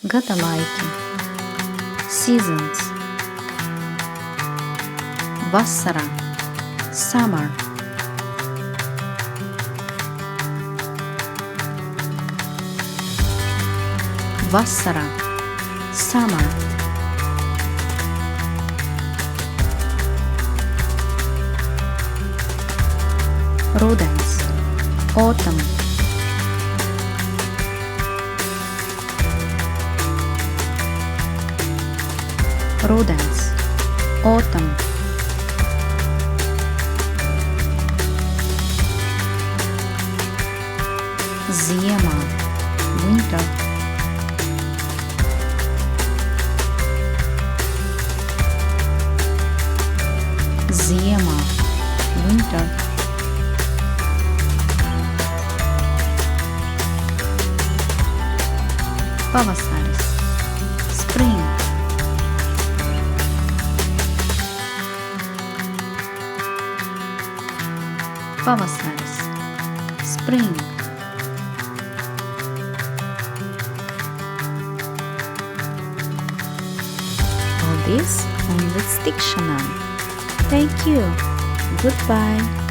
Gadalaiki, seasons, vasara, summer, vasara, summer, rudens, autumn, rudens, autumn, ziemā, winter, ziemā, winter, pavasaris, spring, pavasaris, spring. Paldies un līdz tikšanām! Thank you! Goodbye!